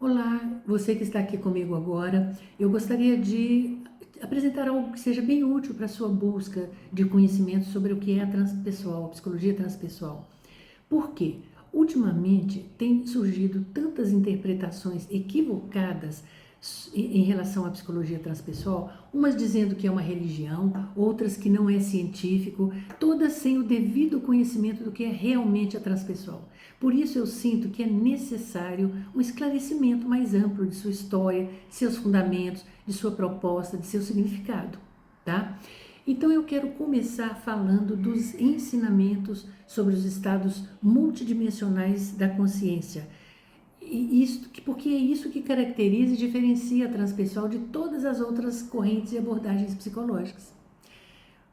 Olá, você que está aqui comigo agora, eu gostaria de apresentar algo que seja bem útil para a sua busca de conhecimento sobre o que é a transpessoal, a psicologia transpessoal. Por quê? Ultimamente tem surgido tantas interpretações equivocadas em relação à psicologia transpessoal, umas dizendo que é uma religião, outras que não é científico, todas sem o devido conhecimento do que é realmente a transpessoal. Por isso eu sinto que é necessário um esclarecimento mais amplo de sua história, de seus fundamentos, de sua proposta, de seu significado, tá? Então eu quero começar falando dos ensinamentos sobre os estados multidimensionais da consciência. Porque é isso que caracteriza e diferencia a transpessoal de todas as outras correntes e abordagens psicológicas.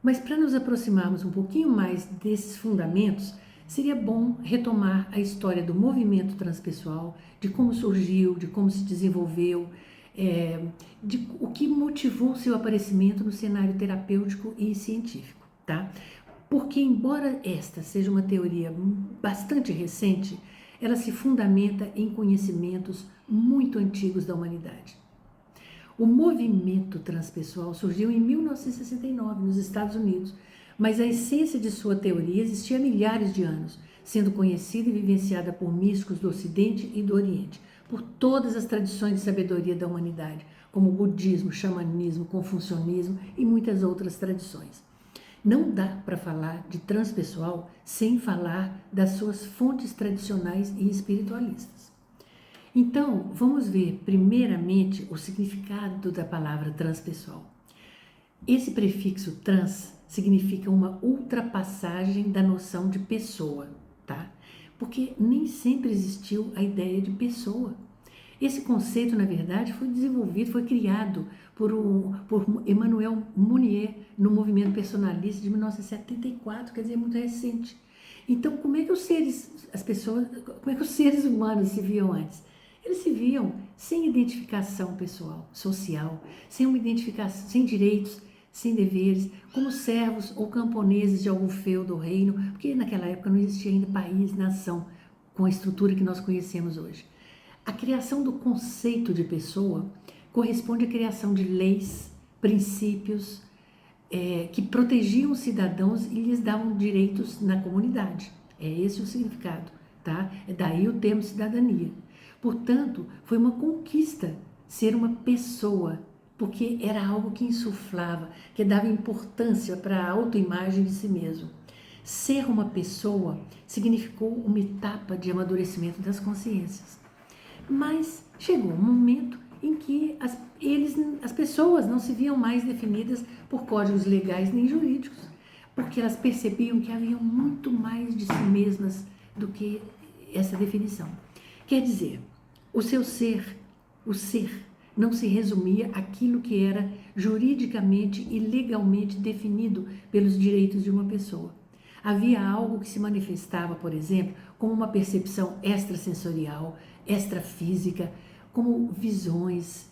Mas para nos aproximarmos um pouquinho mais desses fundamentos, seria bom retomar a história do movimento transpessoal, de como surgiu, de como se desenvolveu, de o que motivou seu aparecimento no cenário terapêutico e científico, tá? Porque, embora esta seja uma teoria bastante recente, ela se fundamenta em conhecimentos muito antigos da humanidade. O movimento transpessoal surgiu em 1969, nos Estados Unidos, mas a essência de sua teoria existia há milhares de anos, sendo conhecida e vivenciada por místicos do Ocidente e do Oriente, por todas as tradições de sabedoria da humanidade, como o budismo, xamanismo, confucionismo e muitas outras tradições. Não dá para falar de transpessoal sem falar das suas fontes tradicionais e espiritualistas. Então, vamos ver primeiramente o significado da palavra transpessoal. Esse prefixo trans significa uma ultrapassagem da noção de pessoa, tá? Porque nem sempre existiu a ideia de pessoa. Esse conceito, na verdade, foi desenvolvido, foi criado por Emmanuel Mounier no movimento personalista de 1974, quer dizer, muito recente. Então, como é que os seres humanos se viam antes? Eles se viam sem identificação pessoal, social, sem uma identificação, sem direitos, sem deveres, como servos ou camponeses de algum feudo ou reino, porque naquela época não existia ainda país, nação, com a estrutura que nós conhecemos hoje. A criação do conceito de pessoa corresponde à criação de leis, princípios que protegiam os cidadãos e lhes davam direitos na comunidade. É esse o significado, tá? É daí o termo cidadania. Portanto, foi uma conquista ser uma pessoa, porque era algo que insuflava, que dava importância para a autoimagem de si mesmo. Ser uma pessoa significou uma etapa de amadurecimento das consciências. Mas chegou um momento em que as pessoas não se viam mais definidas por códigos legais nem jurídicos, porque elas percebiam que haviam muito mais de si mesmas do que essa definição. Quer dizer, o ser, não se resumia àquilo que era juridicamente e legalmente definido pelos direitos de uma pessoa. Havia algo que se manifestava, por exemplo, como uma percepção extrasensorial, extrafísica, como visões,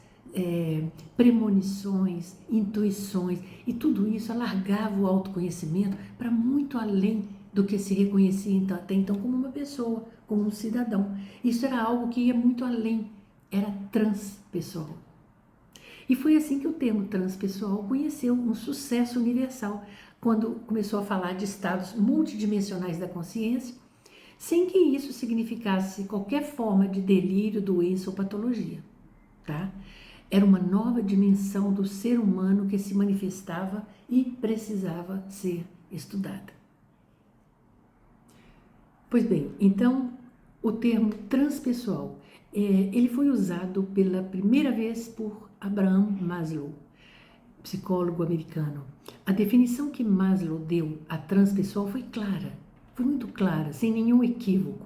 premonições, intuições, e tudo isso alargava o autoconhecimento para muito além do que se reconhecia até então como uma pessoa, como um cidadão. Isso era algo que ia muito além, era transpessoal. E foi assim que o termo transpessoal conheceu um sucesso universal, quando começou a falar de estados multidimensionais da consciência, sem que isso significasse qualquer forma de delírio, doença ou patologia, tá? Era uma nova dimensão do ser humano que se manifestava e precisava ser estudada. Pois bem, então o termo transpessoal, ele foi usado pela primeira vez por Abraham Maslow, psicólogo americano. A definição que Maslow deu à transpessoal foi clara, foi muito clara, sem nenhum equívoco.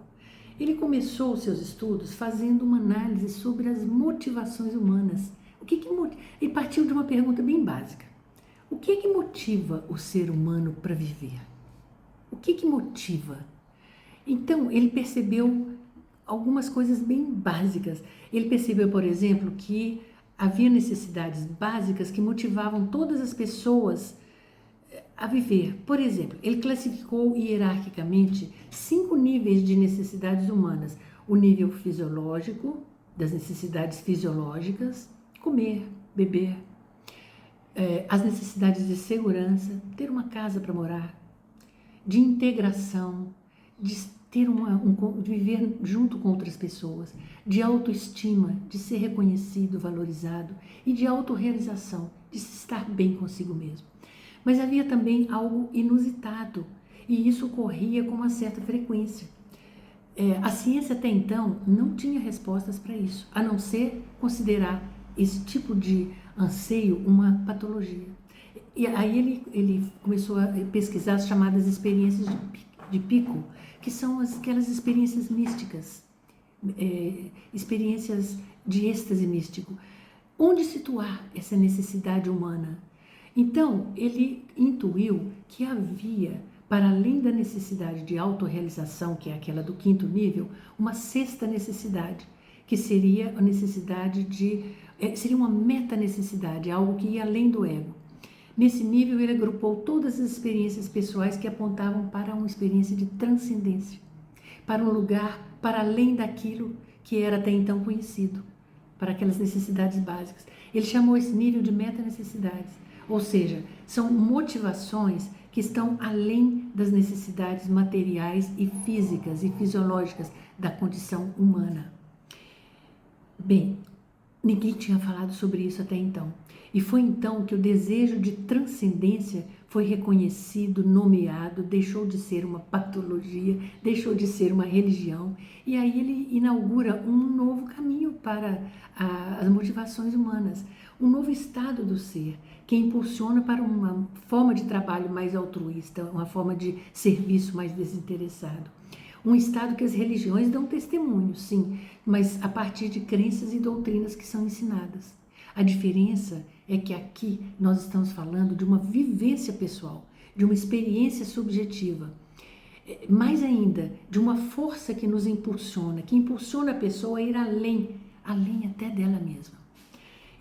Ele começou seus estudos fazendo uma análise sobre as motivações humanas. Ele partiu de uma pergunta bem básica. O que motiva o ser humano para viver? O que motiva? Então, ele percebeu algumas coisas bem básicas. Ele percebeu, por exemplo, que havia necessidades básicas que motivavam todas as pessoas a viver. Por exemplo, ele classificou hierarquicamente 5 níveis de necessidades humanas: o nível fisiológico, das necessidades fisiológicas, comer, beber, as necessidades de segurança, ter uma casa para morar, de integração, de ter de viver junto com outras pessoas, de autoestima, de ser reconhecido, valorizado e de autorrealização, de se estar bem consigo mesmo. Mas havia também algo inusitado e isso ocorria com uma certa frequência. A ciência até então não tinha respostas para isso, a não ser considerar esse tipo de anseio uma patologia. E aí ele começou a pesquisar as chamadas experiências de pico, que são aquelas experiências místicas, experiências de êxtase místico. Onde situar essa necessidade humana? Então, ele intuiu que havia, para além da necessidade de autorrealização, que é aquela do 5º nível, uma 6ª necessidade, que seria a necessidade seria uma meta-necessidade, algo que ia além do ego. Nesse nível, ele agrupou todas as experiências pessoais que apontavam para uma experiência de transcendência, para um lugar para além daquilo que era até então conhecido, para aquelas necessidades básicas. Ele chamou esse nível de meta-necessidades, ou seja, são motivações que estão além das necessidades materiais e físicas e fisiológicas da condição humana. Bem, ninguém tinha falado sobre isso até então. E foi então que o desejo de transcendência foi reconhecido, nomeado, deixou de ser uma patologia, deixou de ser uma religião. E aí ele inaugura um novo caminho para as motivações humanas, um novo estado do ser, que impulsiona para uma forma de trabalho mais altruísta, uma forma de serviço mais desinteressado. Um estado que as religiões dão testemunho, sim, mas a partir de crenças e doutrinas que são ensinadas. A diferença é que aqui nós estamos falando de uma vivência pessoal, de uma experiência subjetiva, mais ainda, de uma força que nos impulsiona, que impulsiona a pessoa a ir além até dela mesma.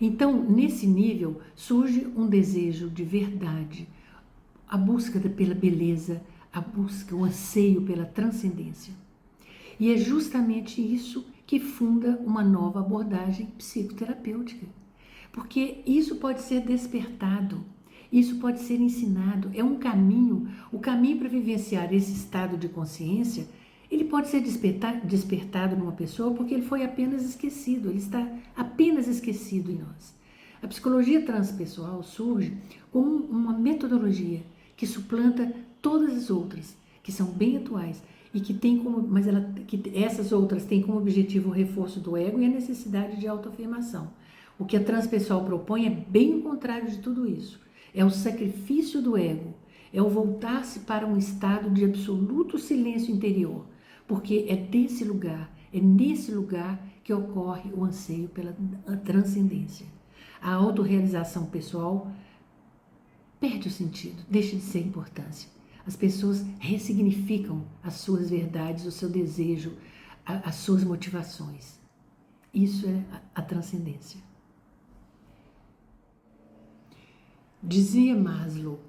Então, nesse nível, surge um desejo de verdade, a busca pela beleza, a busca, o anseio pela transcendência. E é justamente isso que funda uma nova abordagem psicoterapêutica. Porque isso pode ser despertado, isso pode ser ensinado, é um caminho, o caminho para vivenciar esse estado de consciência, ele pode ser despertado numa pessoa porque ele foi apenas esquecido, ele está apenas esquecido em nós. A psicologia transpessoal surge como uma metodologia que suplanta todas as outras, que são bem atuais e que essas outras têm como objetivo o reforço do ego e a necessidade de autoafirmação. O que a transpessoal propõe é bem o contrário de tudo isso. É o sacrifício do ego, é o voltar-se para um estado de absoluto silêncio interior, porque é nesse lugar que ocorre o anseio pela transcendência. A autorrealização pessoal perde o sentido, deixa de ser importância. As pessoas ressignificam as suas verdades, o seu desejo, as suas motivações. Isso é a transcendência. Dizia Maslow,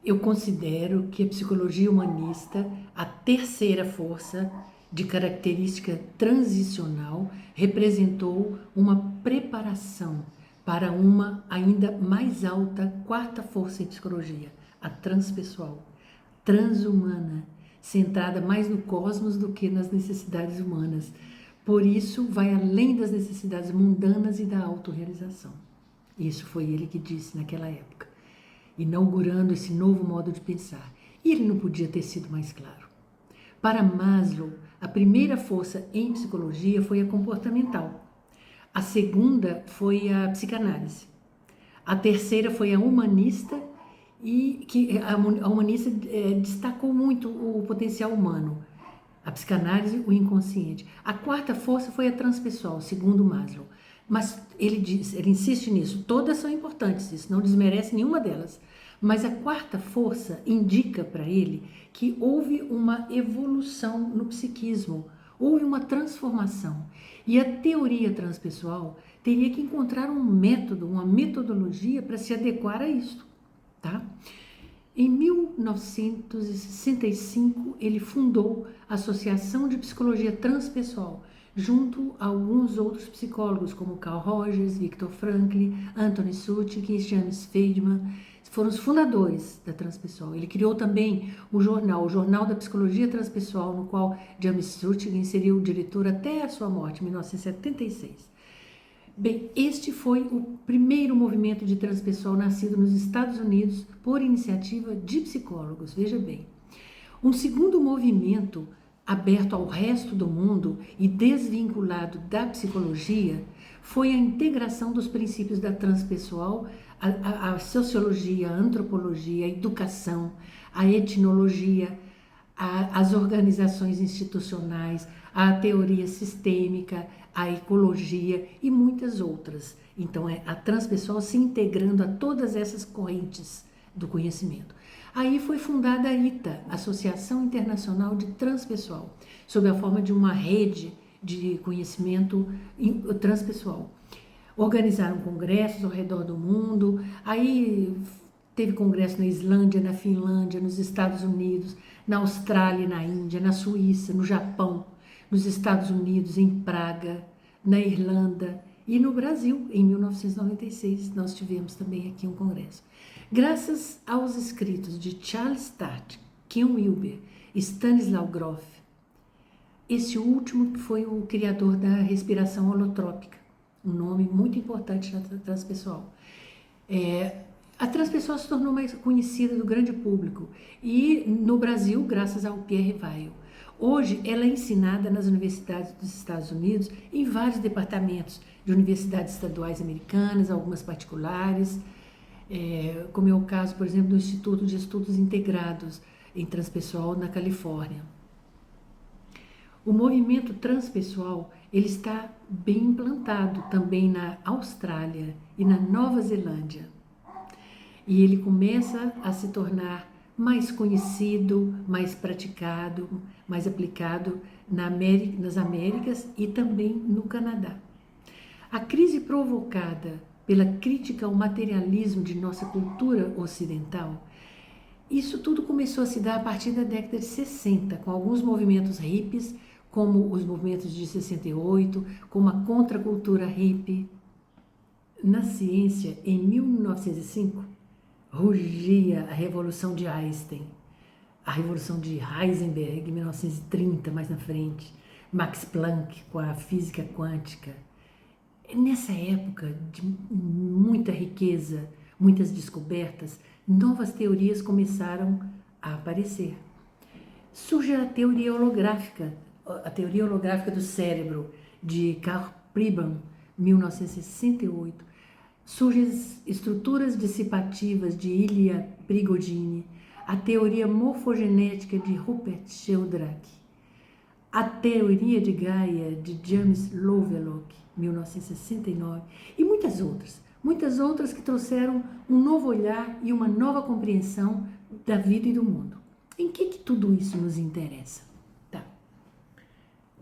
eu considero que a psicologia humanista, a terceira força de característica transicional, representou uma preparação para uma ainda mais alta quarta força em psicologia, a transpessoal, transhumana, centrada mais no cosmos do que nas necessidades humanas. Por isso, vai além das necessidades mundanas e da autorrealização. Isso foi ele que disse naquela época, inaugurando esse novo modo de pensar. E ele não podia ter sido mais claro. Para Maslow, a primeira força em psicologia foi a comportamental. A segunda foi a psicanálise. A terceira foi a humanista, e que a humanista destacou muito o potencial humano. A psicanálise, o inconsciente. A quarta força foi a transpessoal, segundo Maslow. Mas ele insiste nisso, todas são importantes, isso não desmerece nenhuma delas. Mas a quarta força indica para ele que houve uma evolução no psiquismo, houve uma transformação. E a teoria transpessoal teria que encontrar um método, uma metodologia para se adequar a isso, tá? Em 1965, ele fundou a Associação de Psicologia Transpessoal, junto a alguns outros psicólogos, como Carl Rogers, Viktor Frankl, Anthony Shutkin e James Friedman, foram os fundadores da Transpessoal. Ele criou também o Jornal da Psicologia Transpessoal, no qual James Shutkin seria o diretor até a sua morte, em 1976. Bem, este foi o primeiro movimento de transpessoal nascido nos Estados Unidos por iniciativa de psicólogos, veja bem. Um segundo movimento aberto ao resto do mundo e desvinculado da psicologia foi a integração dos princípios da transpessoal, a sociologia, a antropologia, a educação, a etnologia, as organizações institucionais, a teoria sistêmica, a ecologia e muitas outras. Então, é a transpessoal se integrando a todas essas correntes do conhecimento. Aí foi fundada a ITA, Associação Internacional de Transpessoal, sob a forma de uma rede de conhecimento transpessoal. Organizaram congressos ao redor do mundo, aí teve congresso na Islândia, na Finlândia, nos Estados Unidos, na Austrália, na Índia, na Suíça, no Japão, nos Estados Unidos, em Praga, na Irlanda e no Brasil, em 1996, nós tivemos também aqui um congresso. Graças aos escritos de Charles Sturt, Ken Wilber e Stanislaw Grof, esse último que foi o criador da respiração holotrópica, um nome muito importante na transpessoal. A transpessoal se tornou mais conhecida do grande público e no Brasil, graças ao Pierre Weil. Hoje, ela é ensinada nas universidades dos Estados Unidos, em vários departamentos de universidades estaduais americanas, algumas particulares, como é o caso, por exemplo, do Instituto de Estudos Integrados em Transpessoal, na Califórnia. O movimento transpessoal, ele está bem implantado também na Austrália e na Nova Zelândia. E ele começa a se tornar mais conhecido, mais praticado, mais aplicado nas Américas e também no Canadá. A crise provocada pela crítica ao materialismo de nossa cultura ocidental, isso tudo começou a se dar a partir da década de 60, com alguns movimentos hippies, como os movimentos de 68, como a contracultura hippie. Na ciência, em 1905, rugia a revolução de Einstein, a revolução de Heisenberg, em 1930, mais na frente, Max Planck com a física quântica. Nessa época de muita riqueza, muitas descobertas, novas teorias começaram a aparecer. Surge a teoria holográfica do cérebro, de Karl Pribban, 1968. Surgem as estruturas dissipativas de Ilya Prigogine, a teoria morfogenética de Rupert Sheldrake, a teoria de Gaia de James Lovelock, 1969, e muitas outras que trouxeram um novo olhar e uma nova compreensão da vida e do mundo. Em que tudo isso nos interessa?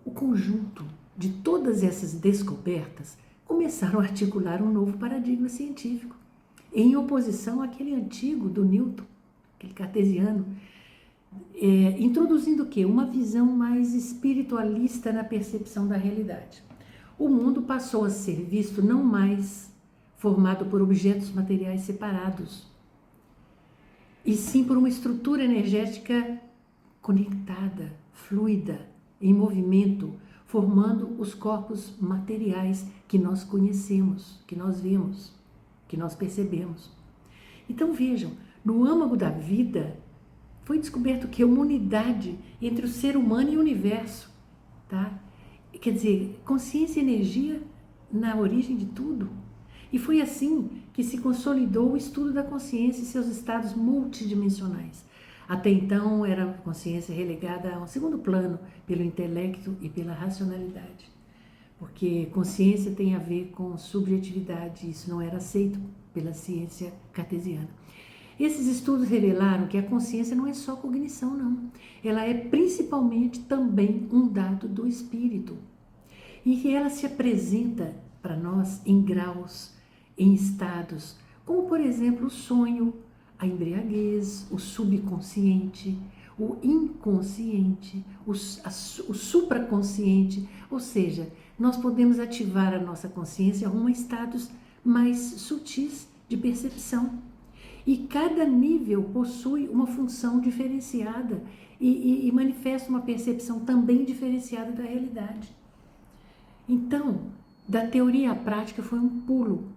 O conjunto de todas essas descobertas começaram a articular um novo paradigma científico, em oposição àquele antigo do Newton, aquele cartesiano, introduzindo o quê? Uma visão mais espiritualista na percepção da realidade. O mundo passou a ser visto não mais formado por objetos materiais separados, e sim por uma estrutura energética conectada, fluida, em movimento, formando os corpos materiais que nós conhecemos, que nós vemos, que nós percebemos. Então vejam, no âmago da vida foi descoberto que é uma unidade entre o ser humano e o universo, tá? Quer dizer, consciência e energia na origem de tudo. E foi assim que se consolidou o estudo da consciência e seus estados multidimensionais. Até então era a consciência relegada a um segundo plano pelo intelecto e pela racionalidade, porque consciência tem a ver com subjetividade, isso não era aceito pela ciência cartesiana. Esses estudos revelaram que a consciência não é só cognição, não. Ela é principalmente também um dado do espírito, e que ela se apresenta para nós em graus, em estados, como por exemplo o sonho, a embriaguez, o subconsciente, o inconsciente, o supraconsciente, ou seja, nós podemos ativar a nossa consciência rumo a estados mais sutis de percepção. E cada nível possui uma função diferenciada e manifesta uma percepção também diferenciada da realidade. Então, da teoria à prática foi um pulo.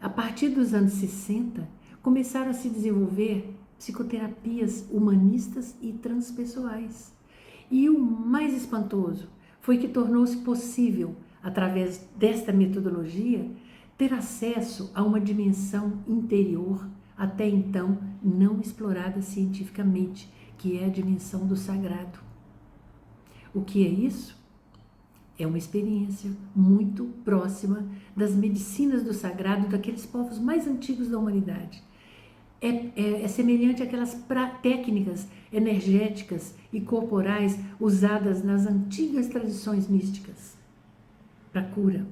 A partir dos anos 60, começaram a se desenvolver psicoterapias humanistas e transpessoais. E o mais espantoso foi que tornou-se possível, através desta metodologia, ter acesso a uma dimensão interior até então não explorada cientificamente, que é a dimensão do sagrado. O que é isso? É uma experiência muito próxima das medicinas do sagrado daqueles povos mais antigos da humanidade. É semelhante àquelas técnicas energéticas e corporais usadas nas antigas tradições místicas para cura.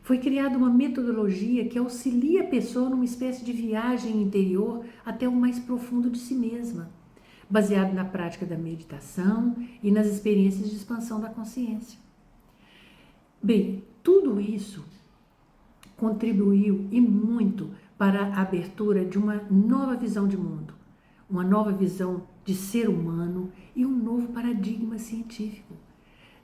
Foi criada uma metodologia que auxilia a pessoa numa espécie de viagem interior até o mais profundo de si mesma, baseado na prática da meditação e nas experiências de expansão da consciência. Bem, tudo isso contribuiu e muito para a abertura de uma nova visão de mundo, uma nova visão de ser humano e um novo paradigma científico.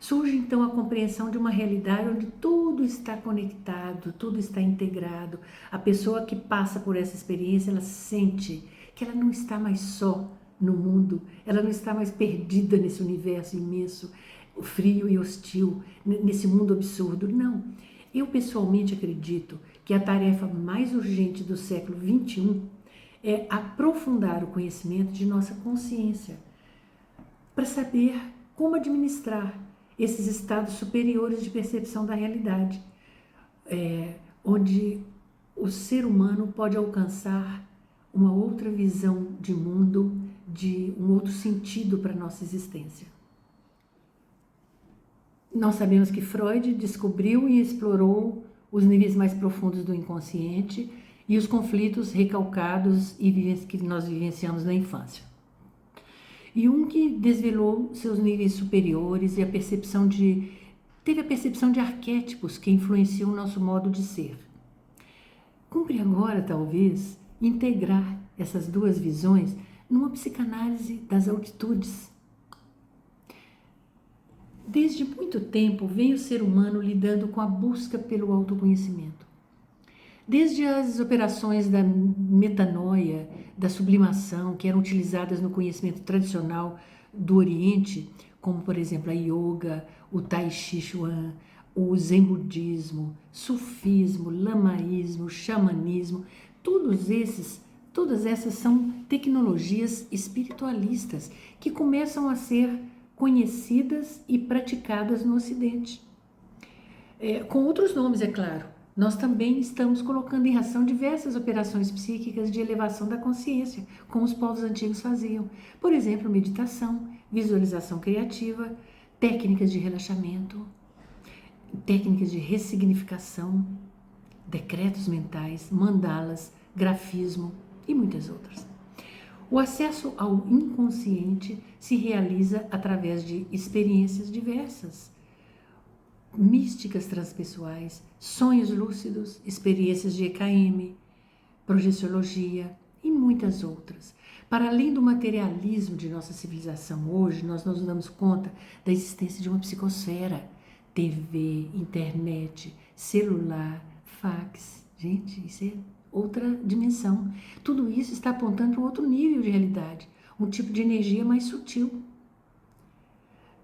Surge então a compreensão de uma realidade onde tudo está conectado, tudo está integrado. A pessoa que passa por essa experiência, ela sente que ela não está mais só no mundo, ela não está mais perdida nesse universo imenso, frio e hostil, nesse mundo absurdo. Não. Eu pessoalmente acredito que a tarefa mais urgente do século XXI é aprofundar o conhecimento de nossa consciência, para saber como administrar esses estados superiores de percepção da realidade, onde o ser humano pode alcançar uma outra visão de mundo, de um outro sentido para a nossa existência. Nós sabemos que Freud descobriu e explorou os níveis mais profundos do inconsciente e os conflitos recalcados que nós vivenciamos na infância. E um que desvelou seus níveis superiores e teve a percepção de arquétipos que influenciam o nosso modo de ser. Cumpre agora, talvez, integrar essas duas visões numa psicanálise das altitudes. Desde muito tempo vem o ser humano lidando com a busca pelo autoconhecimento. Desde as operações da metanoia, da sublimação, que eram utilizadas no conhecimento tradicional do Oriente, como, por exemplo, a yoga, o tai chi chuan, o zen budismo, sufismo, lamaísmo, xamanismo, todas essas são tecnologias espiritualistas que começam a ser conhecidas e praticadas no Ocidente. Com outros nomes, é claro. Nós também estamos colocando em ação diversas operações psíquicas de elevação da consciência, como os povos antigos faziam. Por exemplo, meditação, visualização criativa, técnicas de relaxamento, técnicas de ressignificação, decretos mentais, mandalas, grafismo e muitas outras. O acesso ao inconsciente se realiza através de experiências diversas, místicas transpessoais, sonhos lúcidos, experiências de EKM, projeciologia e muitas outras. Para além do materialismo de nossa civilização hoje, nós nos damos conta da existência de uma psicosfera, TV, internet, celular, fax. Gente, isso é outra dimensão. Tudo isso está apontando para um outro nível de realidade, um tipo de energia mais sutil.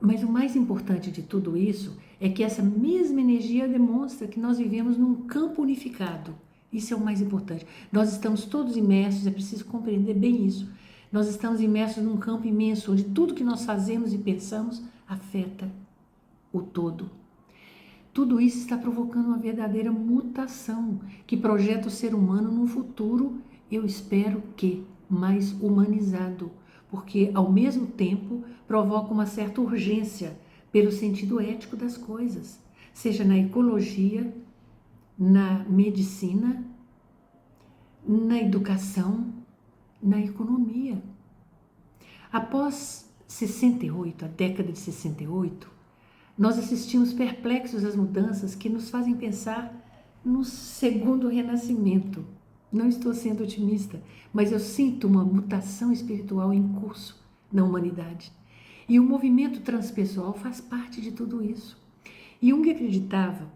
Mas o mais importante de tudo isso é que essa mesma energia demonstra que nós vivemos num campo unificado. Isso é o mais importante. Nós estamos todos imersos, é preciso compreender bem isso. Nós estamos imersos num campo imenso, onde tudo que nós fazemos e pensamos afeta o todo. Tudo isso está provocando uma verdadeira mutação que projeta o ser humano num futuro, eu espero que, mais humanizado, porque ao mesmo tempo provoca uma certa urgência pelo sentido ético das coisas, seja na ecologia, na medicina, na educação, na economia. Após 68, a década de 68, nós assistimos perplexos às mudanças que nos fazem pensar no segundo renascimento. Não estou sendo otimista, mas eu sinto uma mutação espiritual em curso na humanidade. E o movimento transpessoal faz parte de tudo isso. Jung acreditava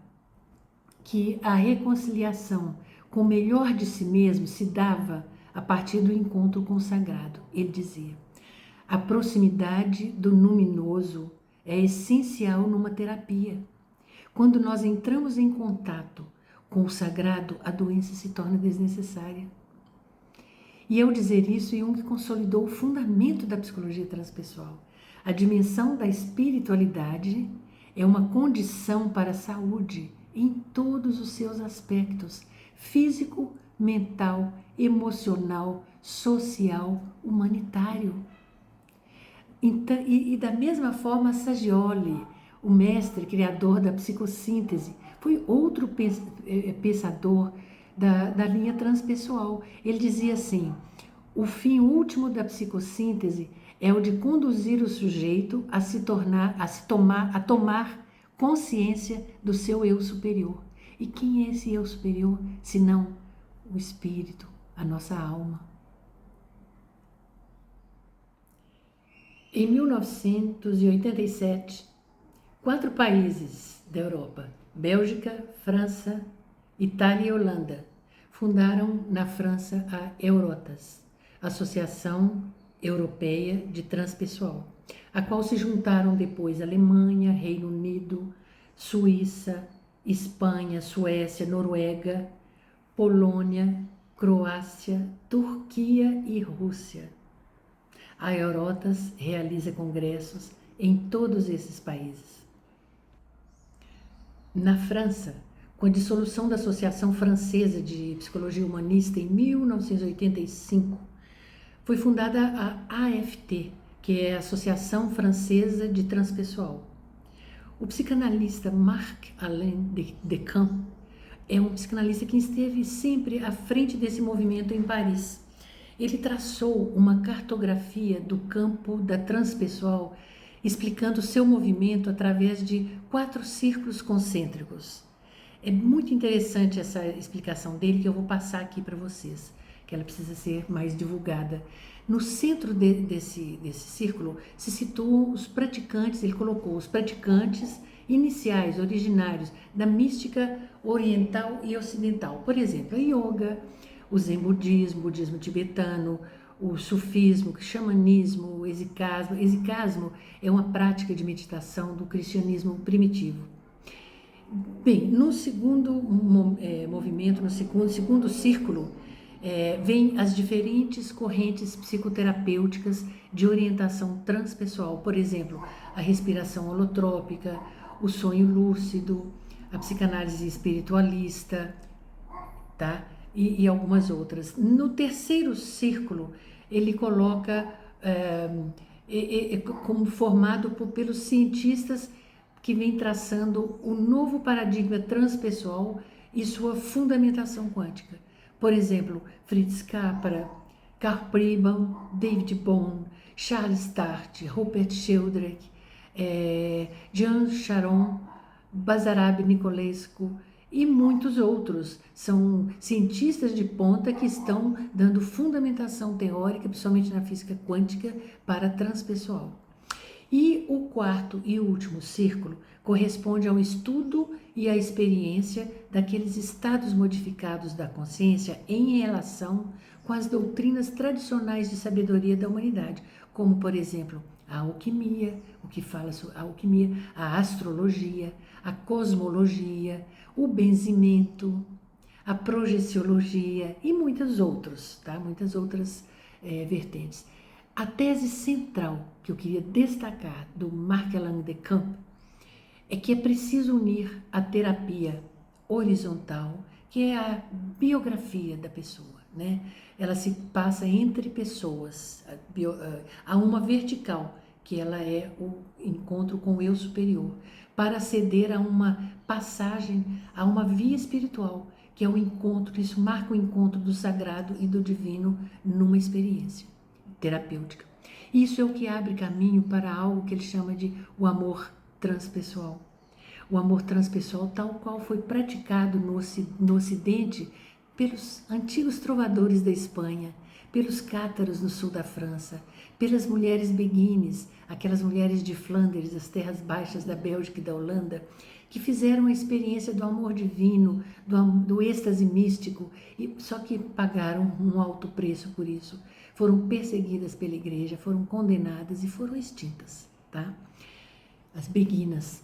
que a reconciliação com o melhor de si mesmo se dava a partir do encontro com o sagrado. Ele dizia: a proximidade do luminoso é essencial numa terapia. Quando nós entramos em contato com o sagrado, a doença se torna desnecessária. E ao dizer isso, Jung consolidou o fundamento da psicologia transpessoal. A dimensão da espiritualidade é uma condição para a saúde em todos os seus aspectos: físico, mental, emocional, social, humanitário. Então, e da mesma forma, Sagioli, o mestre criador da psicossíntese, foi outro pensador da linha transpessoal. Ele dizia assim: o fim último da psicossíntese é o de conduzir o sujeito a tomar consciência do seu eu superior. E quem é esse eu superior, senão o espírito, a nossa alma? Em 1987, 4 países da Europa, Bélgica, França, Itália e Holanda, fundaram na França a Eurotas, Associação Europeia de Transpessoal, a qual se juntaram depois Alemanha, Reino Unido, Suíça, Espanha, Suécia, Noruega, Polônia, Croácia, Turquia e Rússia. A Eurotas realiza congressos em todos esses países. Na França, com a dissolução da Associação Francesa de Psicologia Humanista em 1985, foi fundada a AFT, que é a Associação Francesa de Transpessoal. O psicanalista Marc-Alain Decan é um psicanalista que esteve sempre à frente desse movimento em Paris. Ele traçou uma cartografia do campo da transpessoal, explicando seu movimento através de 4 círculos concêntricos. É muito interessante essa explicação dele, que eu vou passar aqui para vocês, que ela precisa ser mais divulgada. No centro desse círculo se situam os praticantes. Ele colocou os praticantes iniciais, originários da mística oriental e ocidental. Por exemplo, a yoga, o zen budismo, o budismo tibetano, o sufismo, o xamanismo, o exicasmo. Exicasmo é uma prática de meditação do cristianismo primitivo. Bem, no segundo movimento, no segundo círculo, vêm as diferentes correntes psicoterapêuticas de orientação transpessoal. Por exemplo, a respiração holotrópica, o sonho lúcido, a psicanálise espiritualista, tá? E algumas outras. No terceiro círculo, ele coloca como formado pelos cientistas que vêm traçando o novo paradigma transpessoal e sua fundamentação quântica. Por exemplo, Fritz Capra, Karl Pribban, David Bohm, Charles Tart, Rupert Sheldrake, Jean Sharon, Basarab Nicolescu e muitos outros. São cientistas de ponta que estão dando fundamentação teórica, principalmente na física quântica, para a transpessoal. E o quarto e último círculo corresponde ao estudo e à experiência daqueles estados modificados da consciência em relação com as doutrinas tradicionais de sabedoria da humanidade, como, por exemplo, a alquimia, o que fala sobre a alquimia, a astrologia, a cosmologia, o benzimento, a projeciologia e muitos outros, tá? Muitas outras vertentes. A tese central que eu queria destacar do Marc-Alain Decan é que é preciso unir a terapia horizontal, que é a biografia da pessoa, né? Ela se passa entre pessoas. Há uma vertical, que ela é o encontro com o eu superior, para aceder a uma passagem, a uma via espiritual, que é o encontro, isso marca o encontro do sagrado e do divino numa experiência terapêutica. Isso é o que abre caminho para algo que ele chama de o amor transpessoal. O amor transpessoal tal qual foi praticado no Ocidente pelos antigos trovadores da Espanha, pelos cátaros no sul da França, pelas mulheres beguines, aquelas mulheres de Flandres, das terras baixas da Bélgica e da Holanda, que fizeram a experiência do amor divino, do êxtase místico, só que pagaram um alto preço por isso. Foram perseguidas pela igreja, foram condenadas e foram extintas, tá? As beguinas.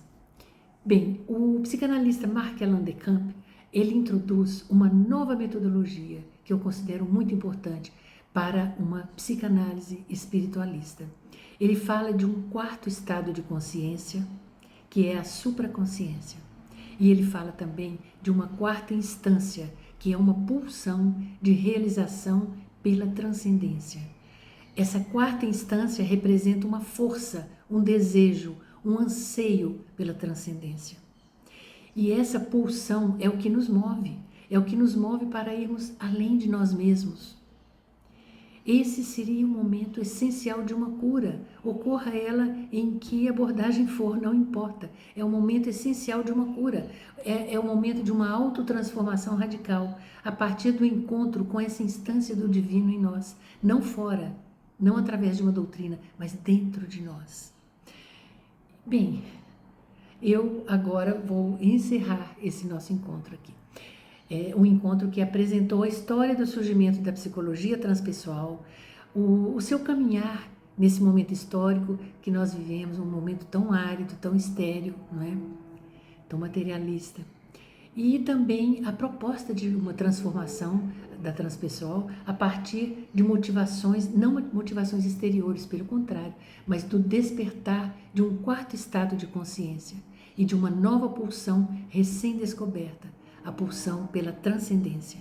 Bem, o psicanalista Marc-Alain Decamp, ele introduz uma nova metodologia que eu considero muito importante para uma psicanálise espiritualista. Ele fala de um quarto estado de consciência, que é a supraconsciência. E ele fala também de uma quarta instância, que é uma pulsão de realização pela transcendência. Essa quarta instância representa uma força, um desejo, um anseio pela transcendência. E essa pulsão é o que nos move para irmos além de nós mesmos. Esse seria o momento essencial de uma cura, ocorra ela em que abordagem for, não importa. É o momento essencial de uma cura, é o momento de uma autotransformação radical, a partir do encontro com essa instância do divino em nós, não fora, não através de uma doutrina, mas dentro de nós. Bem, eu agora vou encerrar esse nosso encontro aqui. É um encontro que apresentou a história do surgimento da psicologia transpessoal, o seu caminhar nesse momento histórico que nós vivemos, um momento tão árido, tão estéril, não é? Tão materialista. E também a proposta de uma transformação da transpessoal a partir de motivações, não motivações exteriores, pelo contrário, mas do despertar de um quarto estado de consciência e de uma nova pulsão recém-descoberta, a pulsão pela transcendência.